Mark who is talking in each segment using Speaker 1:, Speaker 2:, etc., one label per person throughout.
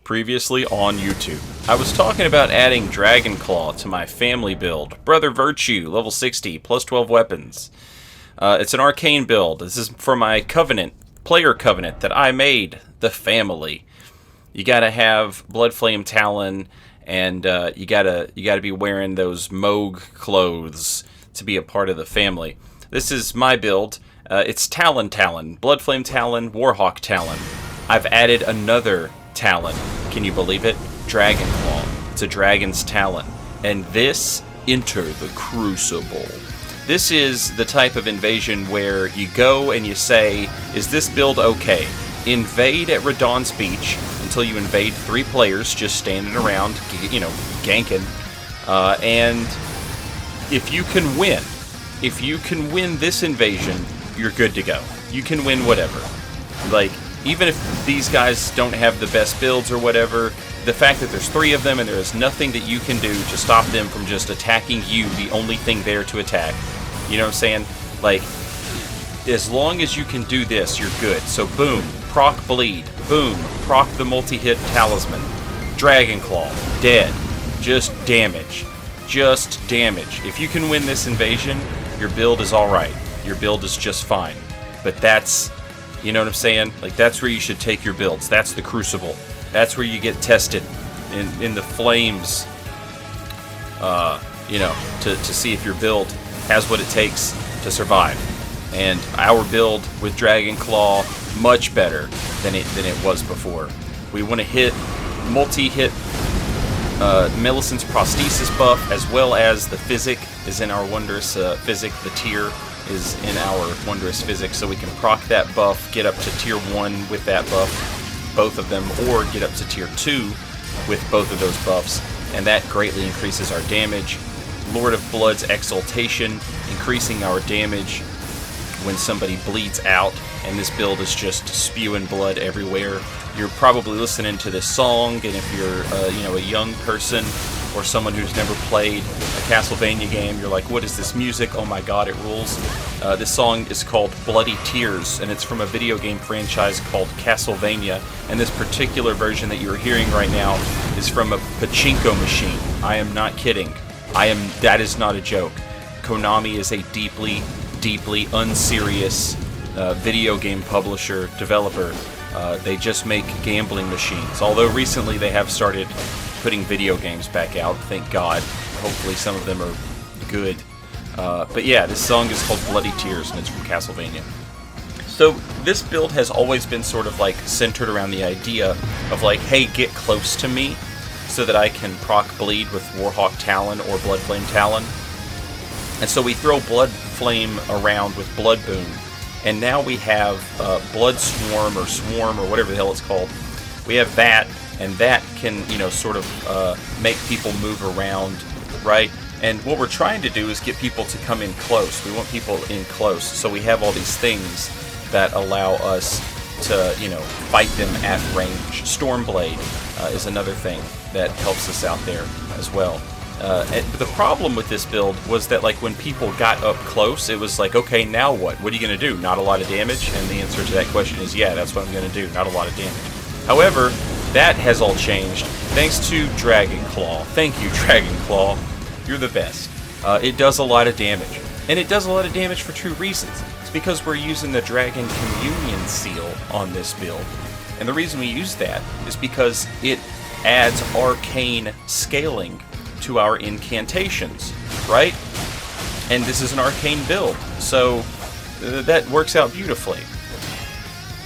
Speaker 1: Previously on YouTube. I was talking about adding Dragon Claw to my family build. Brother Virtue, level 60, plus 12 weapons. It's an arcane build. This is for my covenant, player covenant that I made, the family. You gotta have Bloodflame Talon, and you gotta be wearing those Moog clothes to be a part of the family. This is my build. It's Talon, Bloodflame Talon, Warhawk Talon. I've added another Talon. Can you believe it? Dragon Claw. It's a dragon's talon. And this, enter the crucible. This is the type of invasion where you go and you say, is this build okay? Invade at Radon's Beach until you invade 3 players just standing around, ganking. And if you can win this invasion, you're good to go. You can win whatever. Like, even if these guys don't have the best builds or whatever, the fact that there's 3 of them and there is nothing that you can do to stop them from just attacking you, the only thing there to attack. You know what I'm saying? Like, as long as you can do this, you're good. So boom, proc bleed. Boom, proc the multi-hit talisman. Dragon Claw, dead. Just damage. Just damage. If you can win this invasion, your build is alright. Your build is just fine. But that's, you know what I'm saying? Like, that's where you should take your builds. That's the crucible. That's where you get tested in the flames, to see if your build has what it takes to survive. And our build with Dragon Claw, much better than it was before. We want to hit multi-hit Millicent's prosthesis buff, as well as the physic is in our wondrous physic. The tier is in our wondrous physics, so we can proc that buff, get up to tier 1 with that buff, both of them, or get up to tier 2 with both of those buffs, and that greatly increases our damage. Lord of Blood's Exaltation, increasing our damage when somebody bleeds out, and this build is just spewing blood everywhere. You're probably listening to this song, and if you're a young person or someone who's never played a Castlevania game, you're like, what is this music? Oh my god, it rules. This song is called Bloody Tears, and it's from a video game franchise called Castlevania, and this particular version that you're hearing right now is from a pachinko machine. I am not kidding. That is not a joke. Konami is a deeply, deeply unserious video game publisher, developer. They just make gambling machines, although recently they have started putting video games back out, thank God. Hopefully some of them are good. But yeah, this song is called Bloody Tears, and it's from Castlevania. So this build has always been sort of like centered around the idea of like, hey, get close to me so that I can proc bleed with Warhawk Talon or Bloodflame Talon. And so we throw Bloodflame around with Blood Boon, and now we have Blood Swarm or whatever the hell it's called. We have that, and that can, sort of make people move around, right? And what we're trying to do is get people to come in close. We want people in close, so we have all these things that allow us to, fight them at range. Stormblade is another thing that helps us out there as well. The problem with this build was that, like, when people got up close, it was like, okay, now what? What are you going to do? Not a lot of damage? And the answer to that question is, yeah, that's what I'm going to do. Not a lot of damage. However, that has all changed thanks to Dragon Claw. Thank you, Dragon Claw. You're the best. It does a lot of damage. And it does a lot of damage for two reasons. It's because we're using the Dragon Communion Seal on this build. And the reason we use that is because it adds arcane scaling to our incantations, right? And this is an arcane build, so that works out beautifully.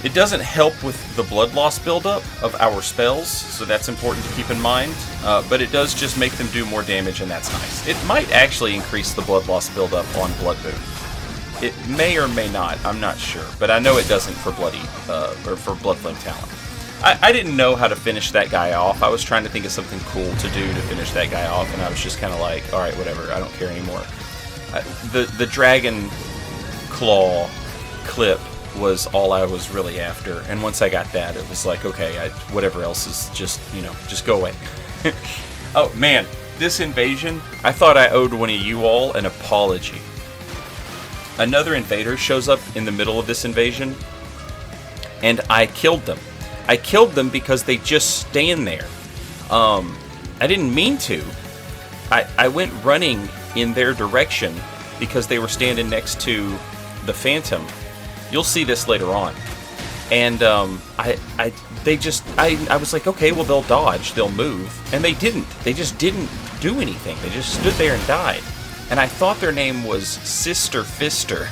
Speaker 1: It doesn't help with the blood loss buildup of our spells, so that's important to keep in mind, but it does just make them do more damage, and that's nice. It might actually increase the blood loss buildup on Blood Boon. It may or may not, I'm not sure, but I know it doesn't for for Bloodflame Talon. I didn't know how to finish that guy off. I was trying to think of something cool to do to finish that guy off, and I was just kind of like, alright, whatever, I don't care anymore. The Dragon Claw clip was all I was really after, and once I got that, it was like, okay, whatever else is just, just go away. Oh, man, this invasion, I thought I owed one of you all an apology. Another invader shows up in the middle of this invasion, and I killed them. I killed them because they just stand there. I didn't mean to. I went running in their direction because they were standing next to the Phantom. You'll see this later on. And I was like, okay, well, they'll dodge, they'll move. And they didn't. They just didn't do anything. They just stood there and died. And I thought their name was Sister Fister,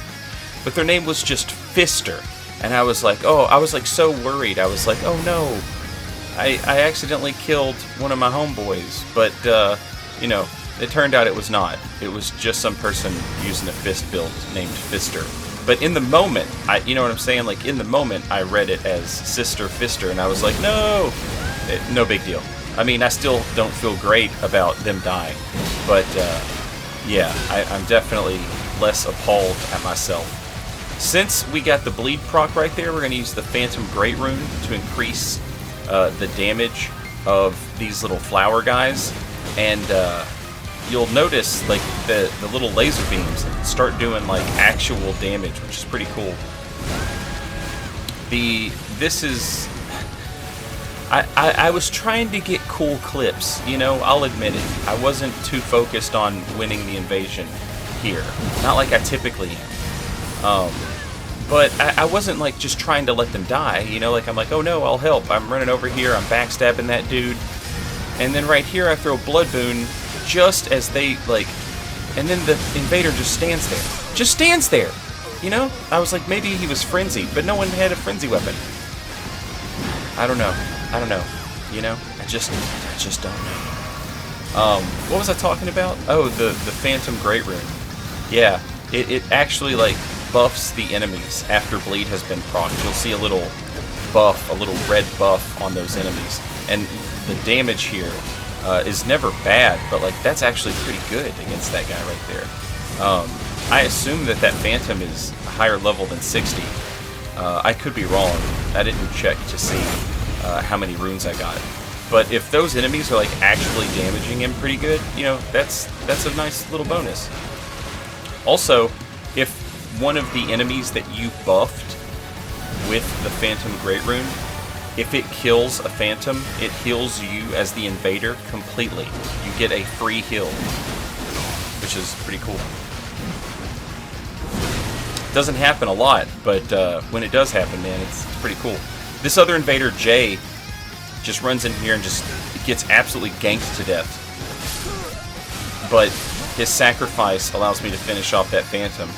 Speaker 1: but their name was just Fister. And I was like, oh, I was like so worried. I was like, oh no, I accidentally killed one of my homeboys. But, you know, it turned out it was not. It was just some person using a fist build named Fister. But in the moment, you know what I'm saying? Like, in the moment, I read it as Sister Fister, and I was like, no! No big deal. I mean, I still don't feel great about them dying. But, yeah, I'm definitely less appalled at myself. Since we got the bleed proc right there, we're going to use the Phantom Great Rune to increase the damage of these little flower guys. And you'll notice, like, the little laser beams start doing, like, actual damage, which is pretty cool. This is... I was trying to get cool clips, you know, I'll admit it. I wasn't too focused on winning the invasion here. Not like I typically am. But I wasn't, like, just trying to let them die, you know? Like, I'm like, oh no, I'll help. I'm running over here, I'm backstabbing that dude. And then right here I throw Blood Boon just as they, like... And then the invader just stands there. Just stands there! You know? I was like, maybe he was frenzied, but no one had a frenzy weapon. I don't know. I don't know. You know? I just don't know. What was I talking about? Oh, the Phantom Great Rune. Yeah, it actually, like, buffs the enemies after bleed has been procced. You'll see a little buff, a little red buff on those enemies. And the damage here is never bad, but, like, that's actually pretty good against that guy right there. I assume that Phantom is a higher level than 60. I could be wrong. I didn't check to see how many runes I got. But if those enemies are, like, actually damaging him pretty good, you know, that's a nice little bonus. Also, if one of the enemies that you buffed with the Phantom Great Rune, if it kills a Phantom, it heals you as the invader completely. You get a free heal, which is pretty cool. Doesn't happen a lot, but when it does happen, man, it's pretty cool. This other invader, Jay, just runs in here and just gets absolutely ganked to death. But his sacrifice allows me to finish off that Phantom.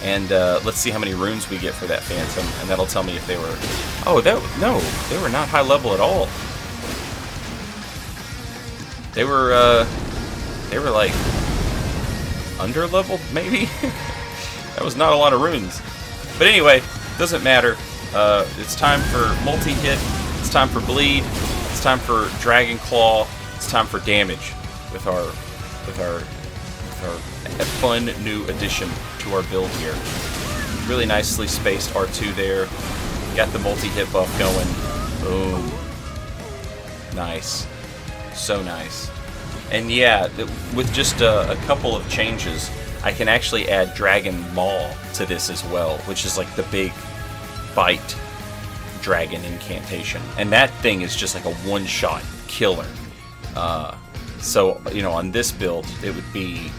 Speaker 1: And let's see how many runes we get for that Phantom, and that'll tell me if they were... Oh, no, they were not high level at all. They were like, under leveled, maybe? That was not a lot of runes. But anyway, doesn't matter. It's time for multi-hit, it's time for bleed, it's time for Dragon Claw, it's time for damage with our fun new addition to our build here. Really nicely spaced R2 there. Got the multi-hit buff going. Boom. Nice. So nice. And yeah, with just a couple of changes, I can actually add Dragon Maw to this as well, which is like the big bite dragon incantation. And that thing is just like a one-shot killer. So, you know, on this build, it would be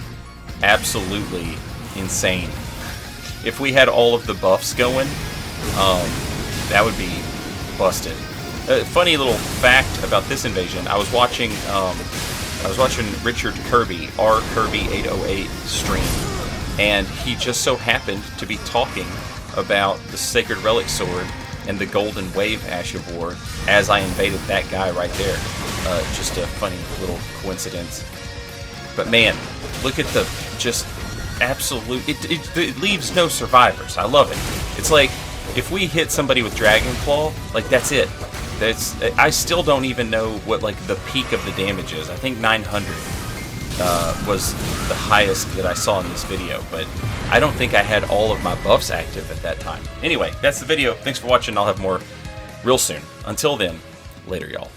Speaker 1: absolutely insane. If we had all of the buffs going, that would be busted. Funny little fact about this invasion, I was watching Richard Kirby, R Kirby 808 stream, and he just so happened to be talking about the Sacred Relic Sword and the Golden Wave Ash of War as I invaded that guy right there. Just a funny little coincidence. But man, look at the just absolute... It leaves no survivors. I love it. It's like, if we hit somebody with Dragon Claw, like, that's it. I still don't even know what, like, the peak of the damage is. I think 900 was the highest that I saw in this video, but I don't think I had all of my buffs active at that time. Anyway, that's the video. Thanks for watching. I'll have more real soon. Until then, later, y'all.